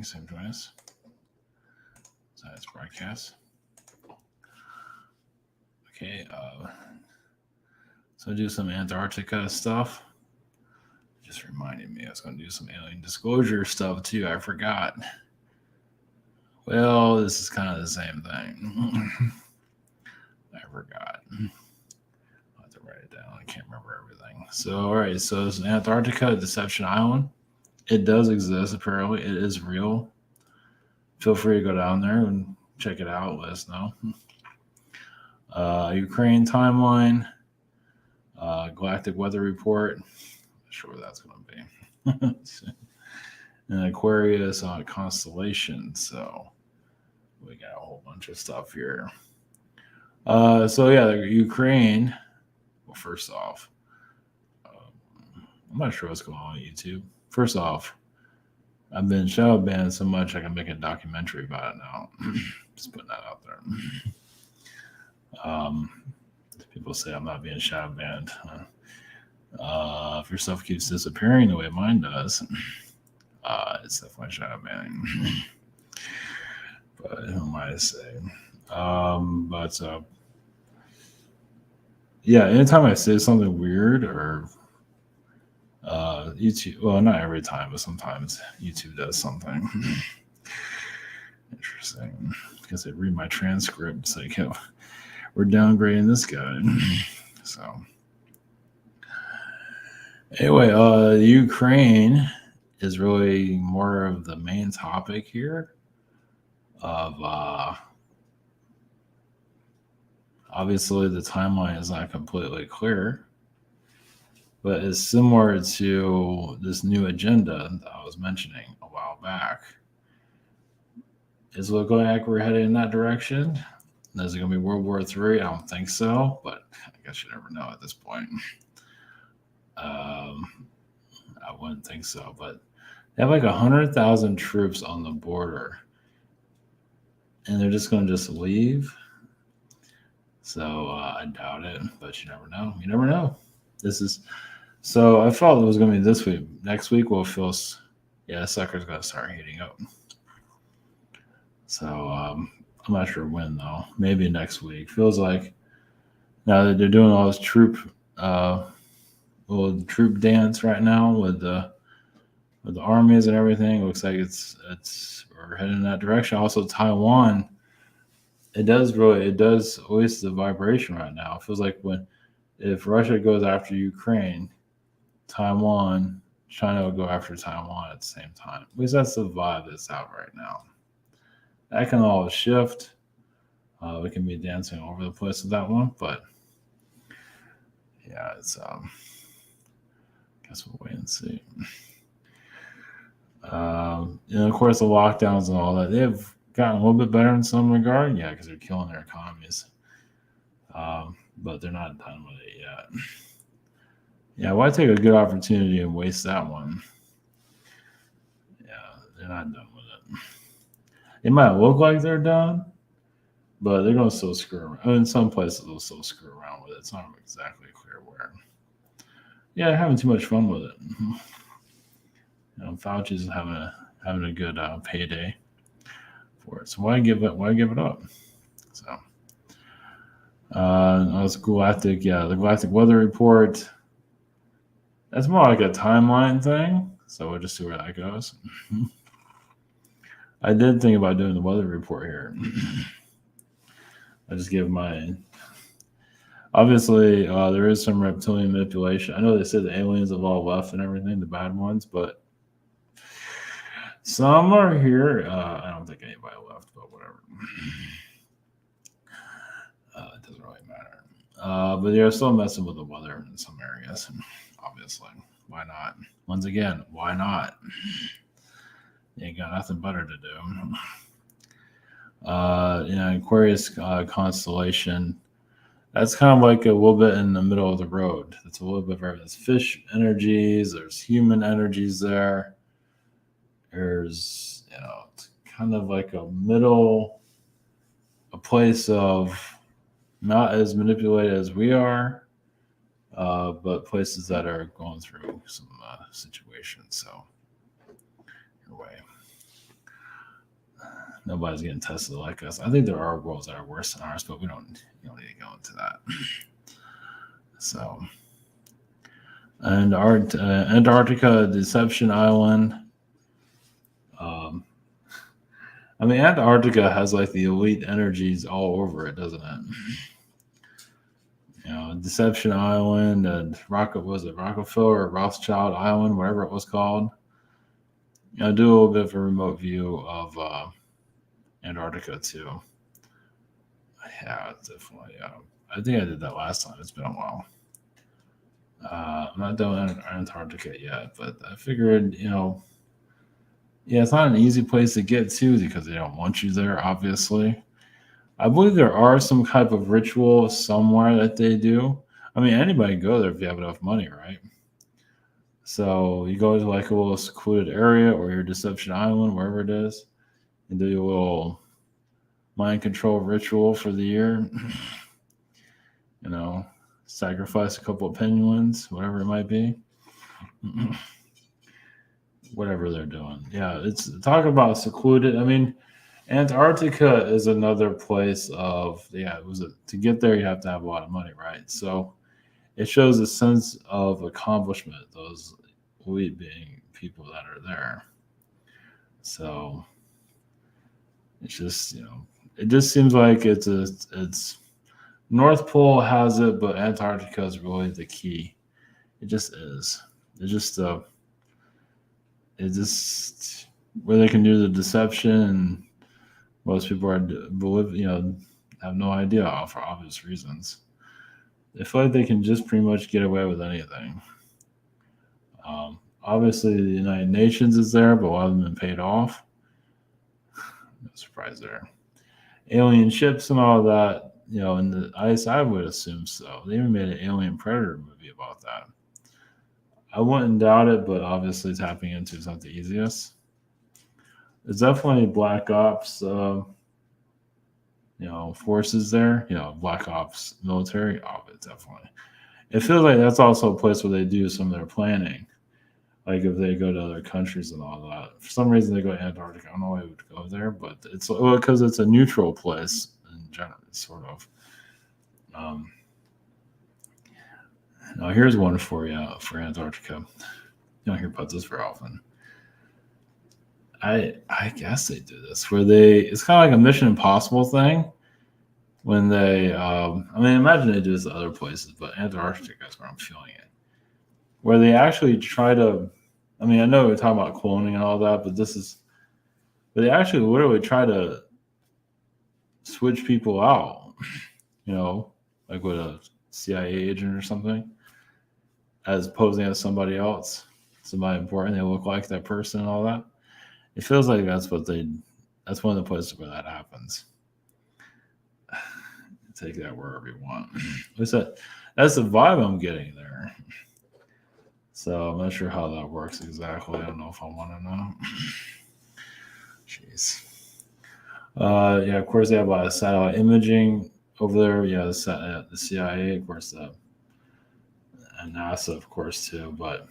Same twice. Science broadcast. Okay. So do some Antarctica stuff. Just reminded me I was going to do some alien disclosure stuff too. I forgot. Well, this is kind of the same thing. I forgot. I'll have to write it down. I can't remember everything. So, all right. So, it's Antarctica, Deception Island. It does exist, apparently. It is real. Feel free to go down there and check it out. Let us know. Ukraine timeline. Galactic weather report. Not sure what that's going to be. And Aquarius on Constellation. So we got a whole bunch of stuff here. So yeah, Ukraine. Well, first off, I'm not sure what's going on YouTube. First off, I've been shadow banned so much I can make a documentary about it now. Just putting that out there. People say I'm not being shadow banned. If your stuff keeps disappearing the way mine does, it's definitely shadow banning. But who am I to say? Yeah, anytime I say something weird or YouTube, well, not every time, but sometimes YouTube does something interesting because they read my transcript. It's like, oh, we're downgrading this guy. So, anyway, Ukraine is really more of the main topic here. Of obviously, the timeline is not completely clear, but it's similar to this new agenda that I was mentioning a while back. Is it looking like we're headed in that direction? Is it going to be World War III? I don't think so, but I guess you never know at this point. I wouldn't think so, but they have like 100,000 troops on the border, and they're just going to just leave. So I doubt it, but you never know. You never know. So I thought it was going to be this week. Next week we'll feel, sucker's going to start heating up. So I'm not sure when though. Maybe next week. Feels like now that they're doing all this little troop dance right now with the armies and everything. It looks like we're heading in that direction. Also Taiwan. It does, at least the vibration right now. It feels like if Russia goes after Ukraine, China will go after Taiwan at the same time. At least that's the vibe that's out right now. That can all shift. We can be dancing over the place with that one, but yeah, it's guess we'll wait and see. And of course, the lockdowns and all that, they've gotten a little bit better in some regard, yeah, because they're killing their economies. But they're not done with it yet. Yeah, why take a good opportunity and waste that one? Yeah, they're not done with it. It might look like they're done, but they're going to still screw around. I mean, in some places, they'll still screw around with it. It's not exactly clear where. Yeah, they're having too much fun with it. Fauci's having a good payday for it. So why give it up? So that's Galactic. Yeah, the Galactic weather report. That's more like a timeline thing. So we'll just see where that goes. I did think about doing the weather report here. I just give my. Obviously, there is some reptilian manipulation. I know they said the aliens have all left and everything, the bad ones, but some are here. I don't think anybody left, but whatever. It doesn't really matter. But they're still messing with the weather in some areas, obviously. Why not? Once again, why not? You ain't got nothing better to do. Aquarius Constellation. That's kind of like a little bit in the middle of the road. It's a little bit of everything. There's fish energies. There's human energies there. There's, it's kind of like a place of not as manipulated as we are, but places that are going through some situations. So, your way. Nobody's getting tested like us. I think there are worlds that are worse than ours, but we don't need to go into that. So, and our Antarctica, Deception Island. Um, I mean, Antarctica has like the elite energies all over it, doesn't it? Deception Island and was it Rockefeller or Rothschild Island, whatever it was called. I do a little bit of a remote view of Antarctica too. Yeah, definitely. I think I did that last time. It's been a while. I'm not done Antarctica yet, but I figured, yeah, it's not an easy place to get to because they don't want you there, obviously. I believe there are some type of ritual somewhere that they do. I mean, anybody can go there if you have enough money, right? So you go to like a little secluded area or your Deception Island, wherever it is, and do your little mind control ritual for the year. Sacrifice a couple of penguins, whatever it might be. Whatever they're doing. Yeah, it's talk about secluded. I mean, Antarctica is another place of to get there you have to have a lot of money, right? So it shows a sense of accomplishment, those elite being people that are there. So it's just, it just seems like it's North Pole has it, but Antarctica is really the key. It just is. It's just where they can do the deception, and most people have no idea for obvious reasons. They feel like they can just pretty much get away with anything. Obviously, the United Nations is there, but a lot of them have been paid off. No surprise there. Alien ships and all that, in the ice, I would assume so. They even made an Alien Predator movie about that. I wouldn't doubt it, but obviously tapping into is not the easiest. There's definitely Black Ops, forces there. Black Ops military. Oh, it definitely. It feels like that's also a place where they do some of their planning. Like if they go to other countries and all that. For some reason, they go to Antarctica. I don't know why they would go there, but it's because it's a neutral place in general, sort of. Now here's one for you for Antarctica. You don't hear about this very often. I guess they do this where it's kind of like a Mission Impossible thing when they imagine they do this at other places, but Antarctica is where I'm feeling it. Where they actually try to, I know we're talking about cloning and all that, but they actually literally try to switch people out, like with a CIA agent or something, as posing as somebody else, somebody important. They look like that person and all that. It feels like that's one of the places where that happens. Take that wherever you want. That's the vibe I'm getting there. So I'm not sure how that works exactly. I don't know if I want to know. Jeez. Of course they have a lot of satellite imaging over there. Yeah, the CIA, of course, and NASA, of course, too. But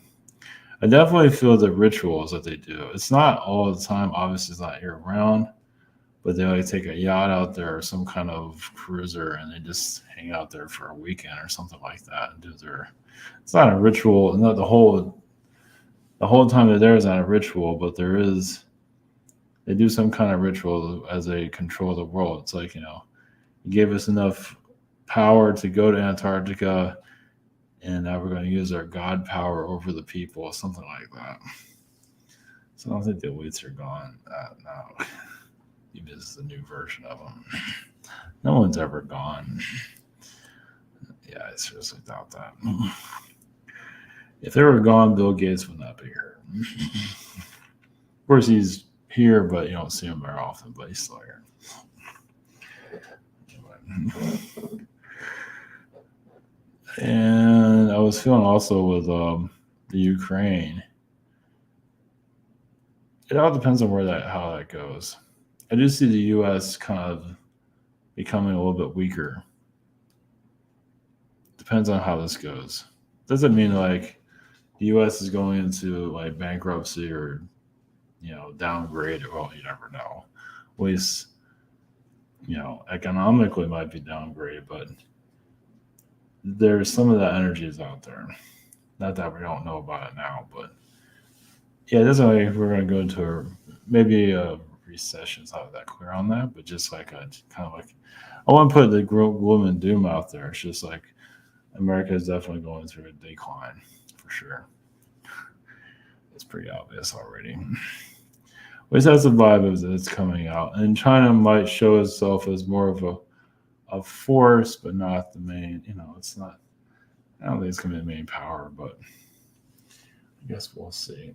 I definitely feel the rituals that they do. It's not all the time. Obviously, it's not year round. But they like take a yacht out there or some kind of cruiser, and they just hang out there for a weekend or something like that and do their. It's not a ritual. Not the whole time they're there is not a ritual, but there is. They do some kind of ritual as they control the world. It's like you gave us enough power to go to Antarctica, and now we're going to use our God power over the people, something like that. So I don't think the elites are gone. No. This is the new version of them. No one's ever gone. Yeah, I seriously doubt that. If they were gone, Bill Gates would not be here. Of course, he's here, but you don't see him very often, but he's still here. And I was feeling also with the Ukraine. It all depends on how that goes. I do see the U.S. kind of becoming a little bit weaker. Depends on how this goes. Doesn't mean like the U.S. is going into like bankruptcy or downgrade. Well, you never know. At least, economically might be downgraded, but there's some of that energy is out there. Not that we don't know about it now, but yeah, definitely if we're going to go into maybe a recession. It's not that clear on that, but just like a kind of like, I want to put the gloom and doom out there. It's just like America is definitely going through a decline for sure. It's pretty obvious already. At least that's the vibe of it's coming out. And China might show itself as more of a force, but not the main. It's not. I don't think it's going to be the main power, but I guess we'll see.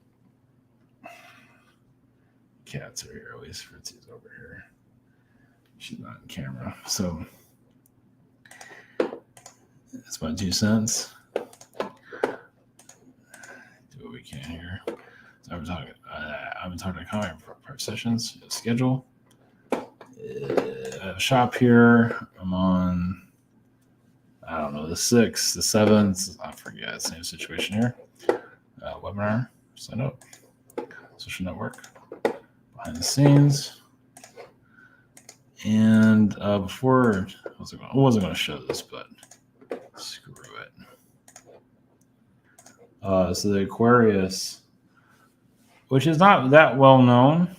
Cats are here, at least Fritzy's over here. She's not in camera, so that's my 2 cents. Do what we can here. So I've been talking to Connor for prep sessions schedule. Shop here. I'm on. I don't know, the 6th, the 7th. I forget. Same situation here. Webinar. Sign up. Social network. Behind the scenes. And before, I wasn't going to show this, but screw it. So the Aquarius, which is not that well known,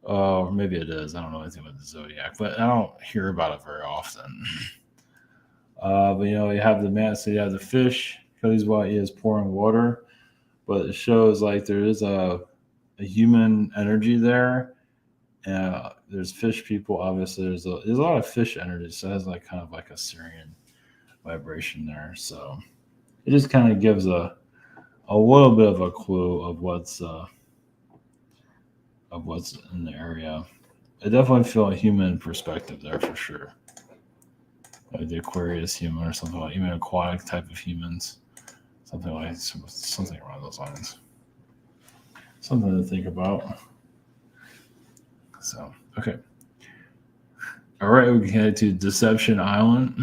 or maybe it is. I don't know anything about the zodiac, but I don't hear about it very often. But you have the man, so you have the fish. Because what he is pouring water, but it shows like there is a human energy there. There's fish people. Obviously, there's a lot of fish energy, so it has like kind of like a Syrian vibration there. So it just kind of gives a little bit of a clue of what's in the area. I definitely feel a human perspective there for sure. Like the Aquarius human or something like even aquatic type of humans, something around those lines. Something to think about. So okay, all right, we can head to Deception Island.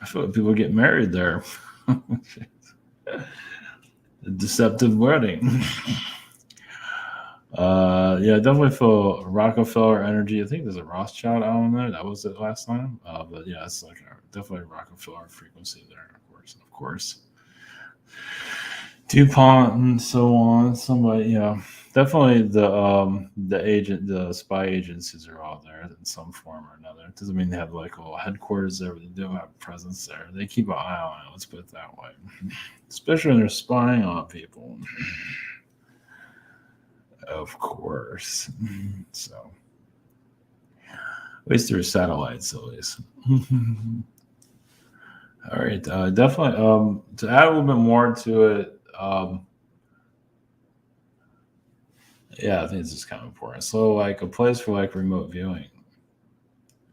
I feel like people get married there. The deceptive wedding. Yeah, definitely feel Rockefeller energy. I think there's a Rothschild island there. That was it last time. But yeah, it's like definitely a Rockefeller frequency there, of course. DuPont and so on. Somebody, definitely the spy agencies are all there in some form or another. It doesn't mean they have like a little headquarters there, but they do have a presence there. They keep an eye on it. Let's put it that way. Especially when they're spying on people. Of course. So, at least through satellites, at least. All right, definitely. To add a little bit more to it, yeah, I think this is kind of important. So, like a place for like remote viewing,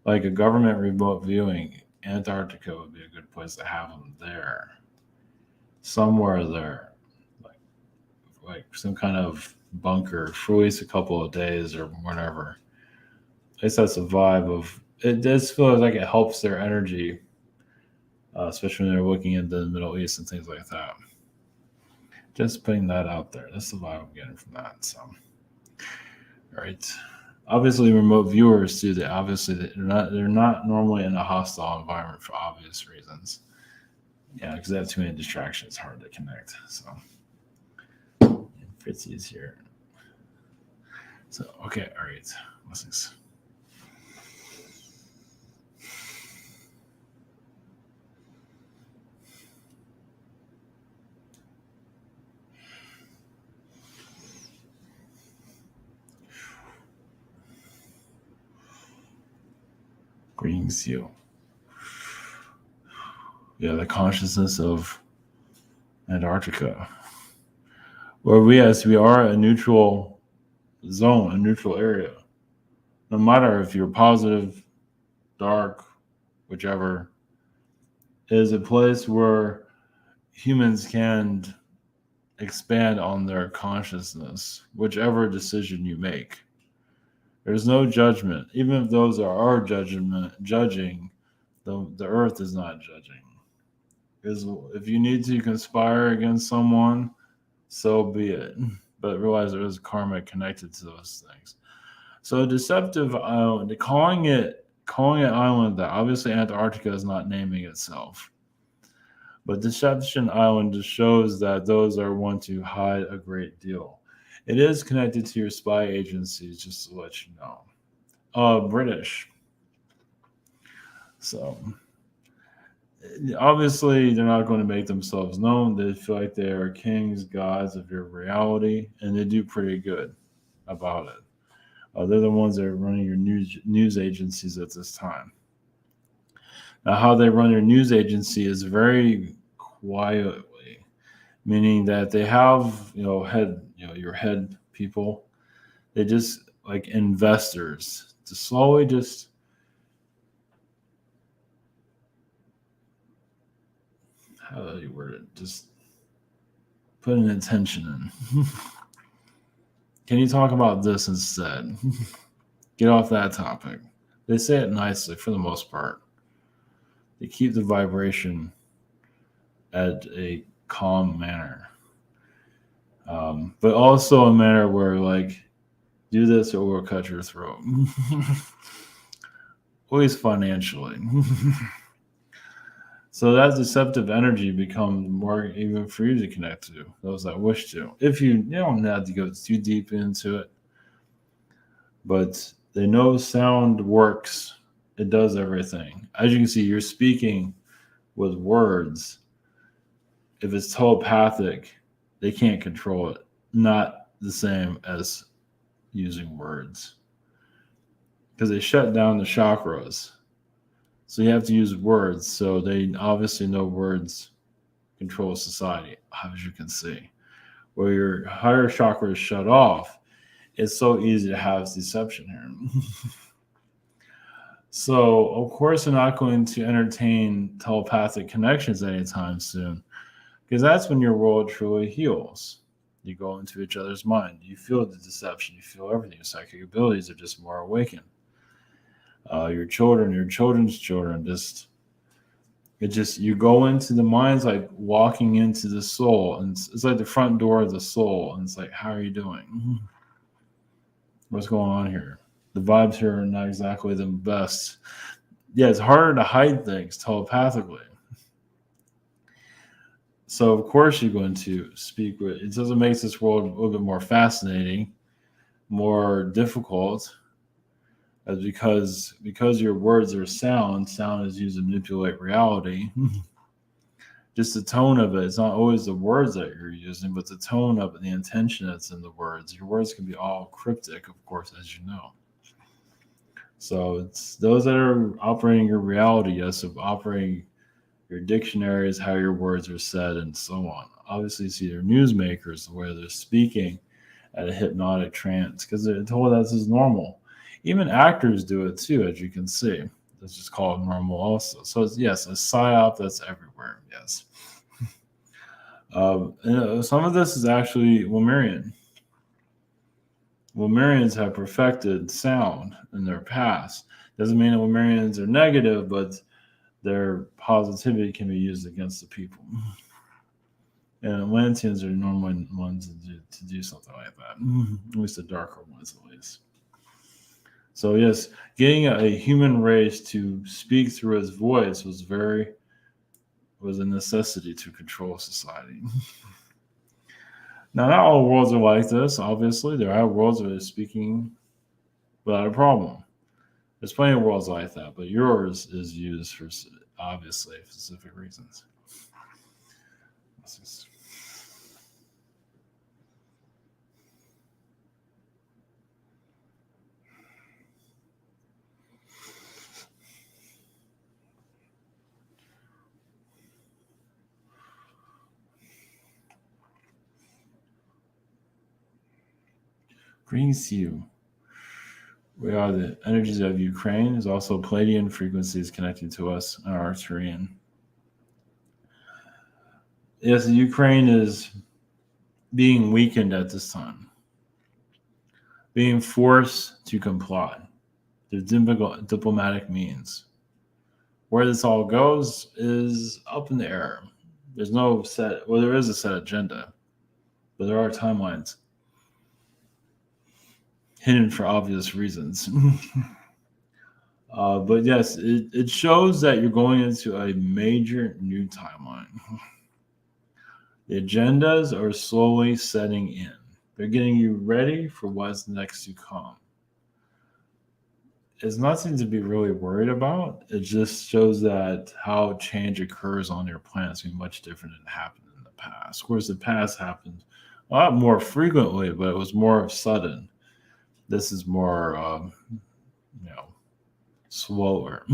like a government remote viewing, Antarctica would be a good place to have them there, somewhere there, like some kind of bunker for at least a couple of days or whatever. At least that's a vibe of it. Does feel like it helps their energy, especially when they're looking into the Middle East and things like that. Just putting that out there. That's the vibe I'm getting from that. So, all right. Obviously, remote viewers too. They're not normally in a hostile environment for obvious reasons. Yeah, because they have too many distractions. It's hard to connect. So, Fritzy is here. So, okay, all right. Blessings. Greetings, you. Yeah, the consciousness of Antarctica, where we are a neutral zone, a neutral area. No matter if you're positive, dark, whichever, is a place where humans can expand on their consciousness, whichever decision you make. There's no judgment. Even if those are judging, the earth is not judging. Because if you need to conspire against someone so be it. But realize there is karma connected to those things. So deceptive island, calling it island that obviously Antarctica is not naming itself. But Deception Island just shows that those are one to hide a great deal. It is connected to your spy agencies, just to let you know. British. So obviously they're not going to make themselves known. They feel like they are kings, gods of your reality, and they do pretty good about it. They're the ones that are running your news agencies at this time. Now, how they run your news agency is very quietly, meaning that they have your head people. They just like investors to slowly just how do you word it? Just put an intention in. Can you talk about this instead? Get off that topic. They say it nicely for the most part. They keep the vibration at a calm manner, but also a manner where like do this or we'll cut your throat. Always financially. So that deceptive energy becomes more even for you to connect to those that wish to. If you don't have to go too deep into it, but they know sound works. It does everything. As you can see, you're speaking with words. If it's telepathic, they can't control it. Not the same as using words because they shut down the chakras. So you have to use words. So they obviously know words control society, as you can see. Where your higher chakra is shut off, it's so easy to have deception here. So, of course, they're not going to entertain telepathic connections anytime soon because that's when your world truly heals. You go into each other's mind. You feel the deception. You feel everything. Your psychic abilities are just more awakened. Your children, your children's children, you go into the minds like walking into the soul, and it's like the front door of the soul, and it's like, how are you doing? What's going on here? The vibes here are not exactly the best. Yeah, it's harder to hide things telepathically. So of course you're going to speak with it. Doesn't make this world a little bit more fascinating, more difficult, as because your words are sound. Sound is used to manipulate reality. Just the tone of it. It's not always the words that you're using, but the tone of it, the intention that's in the words. Your words can be all cryptic, of course, as you know. So it's those that are operating your reality, yes, of operating your dictionaries, how your words are said, and so on. Obviously, you see their newsmakers, where they're speaking at a hypnotic trance because they're told that this is normal. Even actors do it too, as you can see. That's just called normal also. So it's, yes, a psyop that's everywhere. Yes. Some of this is actually Lemurian. Lemurians have perfected sound in their past. Doesn't mean that Lemurians are negative, but their positivity can be used against the people. And Atlanteans are normally ones to do something like that. At least the darker ones, at least. So yes, getting a human race to speak through his voice was a necessity to control society. Now, not all worlds are like this. Obviously, there are worlds where they're speaking without a problem. There's plenty of worlds like that, but yours is used for obviously specific reasons. Greetings to you. We are the energies of Ukraine. There's also Palladian frequencies connecting to us and Arcturian. Yes, Ukraine is being weakened at this time, being forced to comply. The diplomatic means. Where this all goes is up in the air. There's no set, well, there is a set agenda. but there are timelines hidden for obvious reasons. But yes, it shows that you're going into a major new timeline. The agendas are slowly setting in. They're getting you ready for what's next to come. It's nothing to be really worried about. It just shows that how change occurs on your planet is going to be much different than happened in the past. Of course, the past happened a lot more frequently, but it was more sudden. This is more, you know, slower.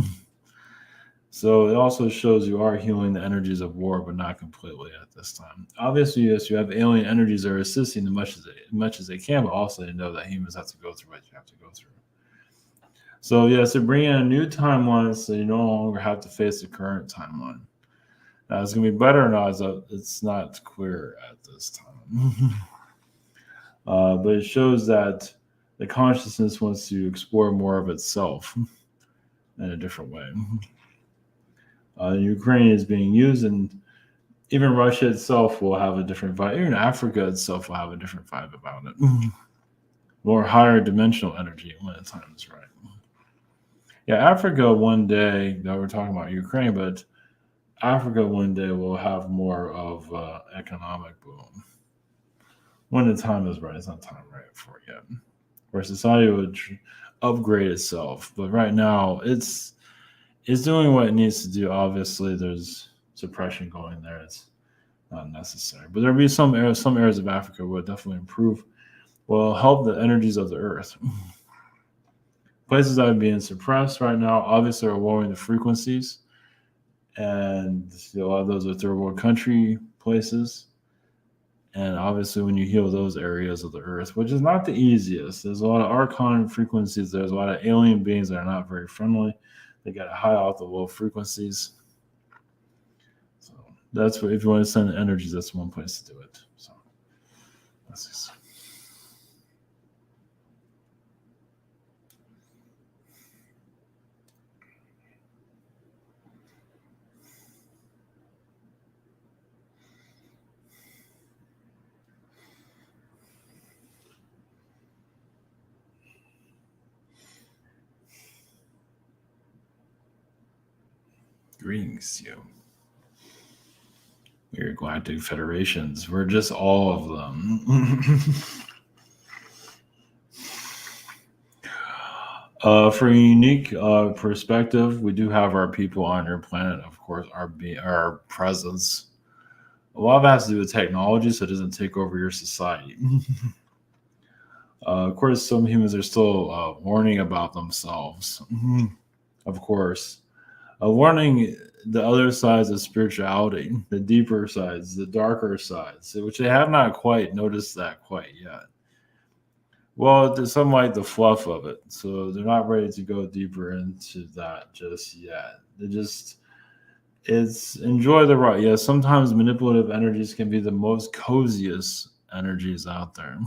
So it also shows you are healing the energies of war, but not completely at this time. Obviously, yes, you have alien energies that are assisting much as they can, but also they know that humans have to go through what you have to go through. So yes, they're bringing in a new timeline, so you no longer have to face the current timeline. Now, it's going to be better or not, it's not clear at this time. But it shows that the consciousness wants to explore more of itself in a different way. Ukraine is being used, and even Russia itself will have a different vibe. Even Africa itself will have a different vibe about it. More higher dimensional energy when the time is right. Yeah, Africa one day, now we're talking about Ukraine, but Africa one day will have more of economic boom. When the time is right, it's not time right for it yet. Where society would upgrade itself. But right now, it's doing what it needs to do. Obviously, there's suppression going there. It's not necessary. But there'll be some areas of Africa will definitely improve, will help the energies of the earth. Places that are being suppressed right now, obviously, are lowering the frequencies. And a lot of those are third world country places. And obviously, when you heal those areas of the earth, which is not the easiest, there's a lot of archon frequencies. There's a lot of alien beings that are not very friendly. They got to high out the low frequencies. So that's what, if you want to send energies, that's one place to do it. So that's just. Greetings, you. We're galactic federations. We're just all of them. For a unique perspective, we do have our people on your planet, of course, our presence. A lot of it has to do with technology, so it doesn't take over your society. Of course, some humans are still learning about themselves. Of course. Learning the other sides of spirituality, the deeper sides, the darker sides, which they have not quite noticed that quite yet. Well, there's some like the fluff of it, so they're not ready to go deeper into that just yet. They just it's enjoy the ride. Yeah, sometimes manipulative energies can be the most coziest energies out there.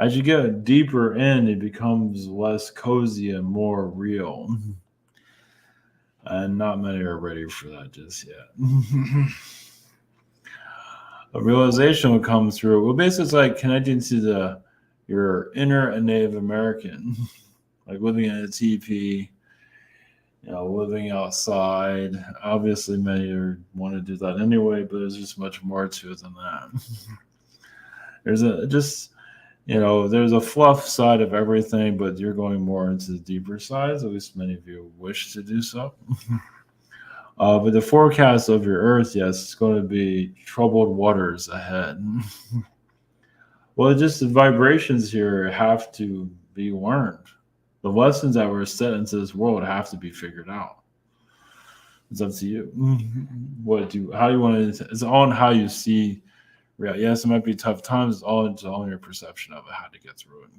As you get deeper in, it becomes less cozy and more real. And not many are ready for that just yet. A realization will come through. Well, basically, it's like connecting to your inner Native American, like living in a teepee, living outside. Obviously, many want to do that anyway, but there's just much more to it than that. There's a fluff side of everything, but you're going more into the deeper sides. At least many of you wish to do so. But the forecast of your Earth, yes, it's going to be troubled waters ahead. Well, just the vibrations here have to be learned. The lessons that were set into this world have to be figured out. It's up to you. How you want to? It's all on how you see. Yes, it might be tough times. It's all in your perception of it, how to get through it.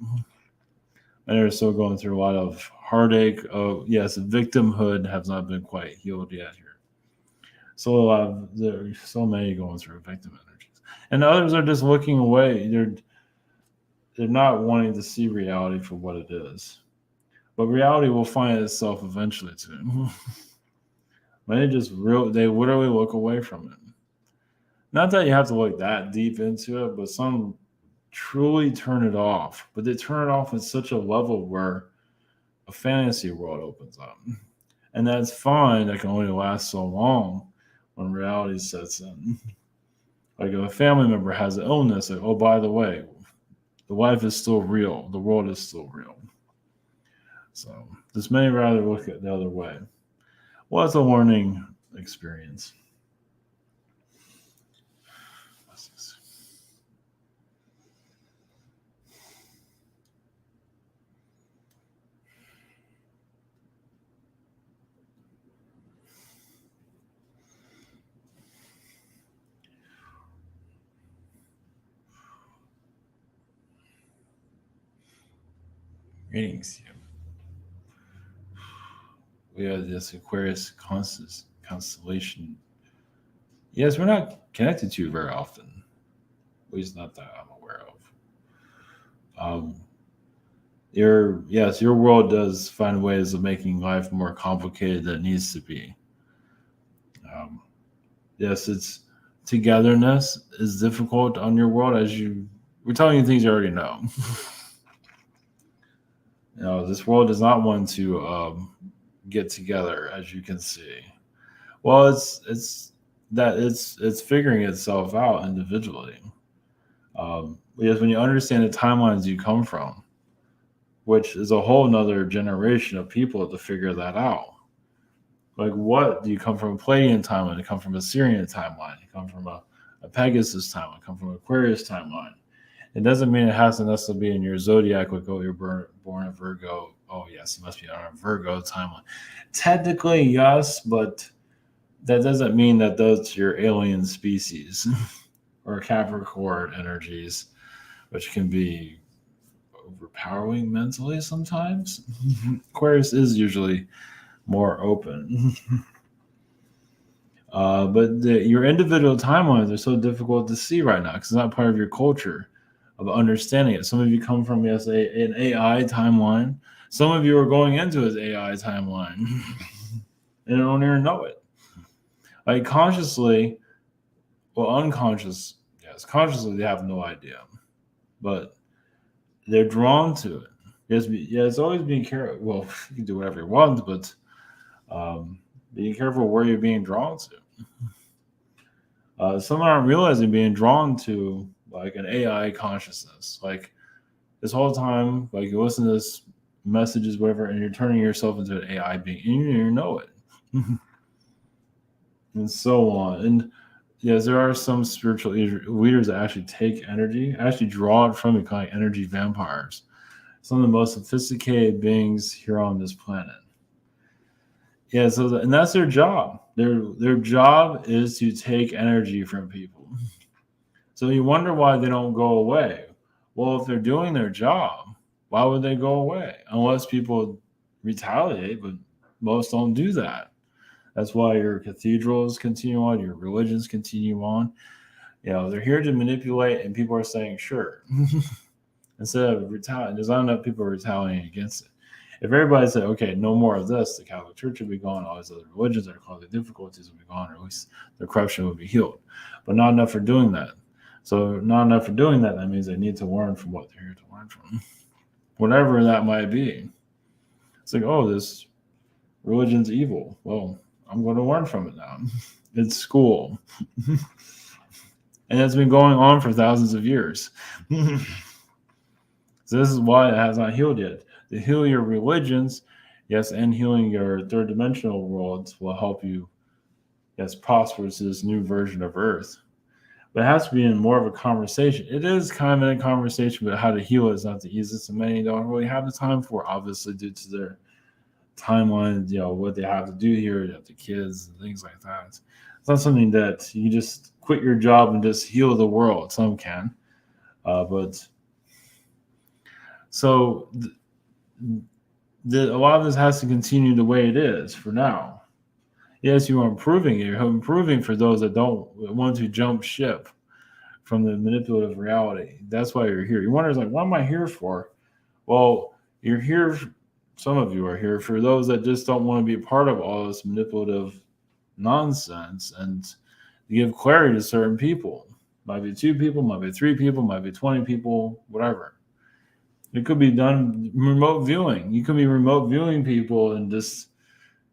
And they're still going through a lot of heartache. Oh, yes, victimhood has not been quite healed yet here. So there's so many going through victim energies, and others are just looking away. They're not wanting to see reality for what it is, but reality will find itself eventually too. They literally look away from it. Not that you have to look that deep into it, but some truly turn it off. But they turn it off at such a level where a fantasy world opens up. And that's fine. That can only last so long when reality sets in. Like if a family member has an illness, like, oh, by the way, the life is still real. The world is still real. So this may rather look at the other way. Well, it's a learning experience. Greetings. We have this Aquarius constellation. Yes, we're not connected to very often. At least not that I'm aware of. Your world does find ways of making life more complicated than it needs to be. Um, yes, it's togetherness is difficult on your world as we're telling you things you already know. This world does not want to get together, as you can see. Well, it's figuring itself out individually. Because when you understand the timelines you come from, which is a whole nother generation of people to figure that out. Like, what do you come from? A Pleiadian timeline? You come from a Syrian timeline? You come from a Pegasus timeline? You come from Aquarius timeline? It doesn't mean it has to necessarily be in your zodiac. Like, oh, you're born a Virgo. Oh, yes, it must be on a Virgo timeline. Technically, yes, but that doesn't mean that those are your alien species or Capricorn energies, which can be overpowering mentally sometimes. Aquarius is usually more open. But your individual timelines are so difficult to see right now because it's not part of your culture of understanding it. Some of you come from, yes, an AI timeline. Some of you are going into his AI timeline and don't even know it. Like consciously, well, unconscious, yes, consciously they have no idea, but they're drawn to it. Yes, it's always being careful. Well, you can do whatever you want, but being careful where you're being drawn to. Some aren't realizing being drawn to like an AI consciousness. Like this whole time, like you listen to this messages, whatever, and you're turning yourself into an AI being, and you know it, and so on. And yes, there are some spiritual leaders that actually take energy, actually draw it from it, kind of like energy vampires. Some of the most sophisticated beings here on this planet. Yeah, and that's their job. Their job is to take energy from people. So you wonder why they don't go away. Well, if they're doing their job, why would they go away? Unless people retaliate, but most don't do that. That's why your cathedrals continue on, your religions continue on. They're here to manipulate, and people are saying sure. Instead of retaliating, there's not enough people retaliating against it. If everybody said, okay, no more of this, the Catholic Church would be gone, all these other religions that are causing difficulties would be gone, or at least the corruption would be healed. But not enough for doing that. So not enough for doing that, that means they need to learn from what they're here to learn from. Whatever that might be. It's like, oh, this religion's evil. Well, I'm going to learn from it now. It's school. And it's been going on for thousands of years. So this is why it has not healed yet. To heal your religions, yes, and healing your third dimensional worlds will help you, yes, prosper to this new version of Earth. But it has to be in more of a conversation. It is kind of in a conversation, but how to heal it is not the easiest, and many don't really have the time for, obviously, due to their timeline, what they have to do here, you have the kids and things like that. It's not something that you just quit your job and just heal the world. Some can, but so a lot of this has to continue the way it is for now. Yes, you are improving. You're improving for those that don't want to jump ship from the manipulative reality. That's why you're here. You wonder, like, what am I here for? Well, you're here. Some of you are here for those that just don't want to be a part of all this manipulative nonsense and You give clarity to certain people. Might be 2 people, might be 3 people, might be 20 people, whatever. It could be done remote viewing. You could be remote viewing people and just,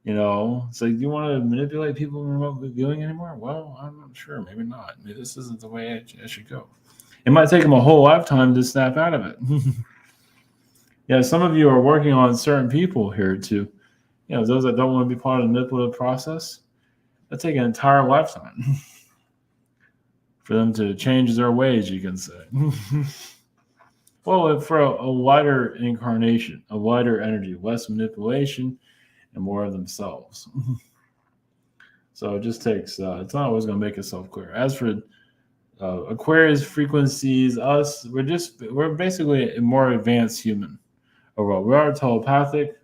it's like, do you want to manipulate people in remote viewing anymore? Well, I'm not sure. Maybe not. Maybe this isn't the way I should go. It might take them a whole lifetime to snap out of it. Yeah, some of you are working on certain people here too. Those that don't want to be part of the manipulative process, that take an entire lifetime for them to change their ways, you can say. Well, for a wider incarnation, a wider energy, less manipulation, and more of themselves. So it just takes, it's not always going to make itself clear. As for Aquarius frequencies, us, we're basically a more advanced human. Overall, we are telepathic.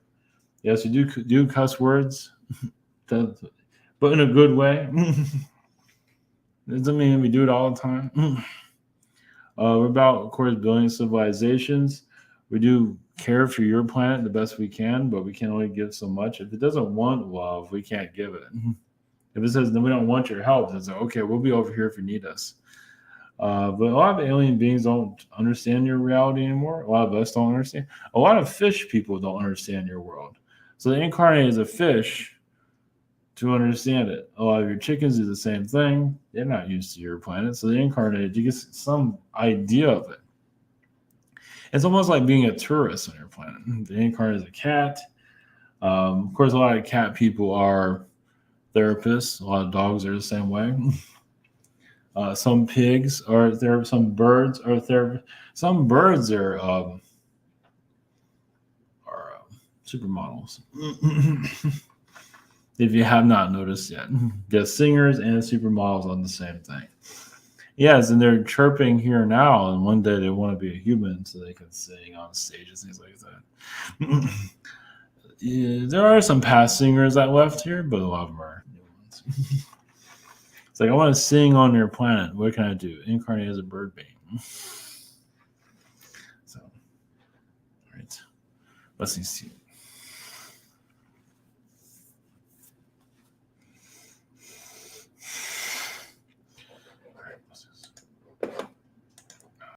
Yes, we do cuss words, but in a good way. Doesn't mean we do it all the time. We're about, of course, building civilizations. We do care for your planet the best we can, but we can only give so much. If it doesn't want love, we can't give it. If it says, no, we don't want your help, it's like, okay, we'll be over here if you need us. But a lot of alien beings don't understand your reality anymore. A lot of us don't understand. A lot of fish people don't understand your world. So they incarnate as a fish to understand it. A lot of your chickens do the same thing. They're not used to your planet, so they incarnated. You get some idea of it. It's almost like being a tourist on your planet. They incarnate as a cat. Of course, a lot of cat people are therapists. A lot of dogs are the same way. Some pigs are there. Some birds are there. Some birds are supermodels. If you have not noticed yet, the singers and supermodels on the same thing. Yes, and they're chirping here now, and one day they want to be a human so they can sing on stages, things like that. Yeah, there are some past singers that left here, but a lot of them are new ones. It's like, I want to sing on your planet. What can I do? Incarnate as a bird being. So, all right. Blessings to you.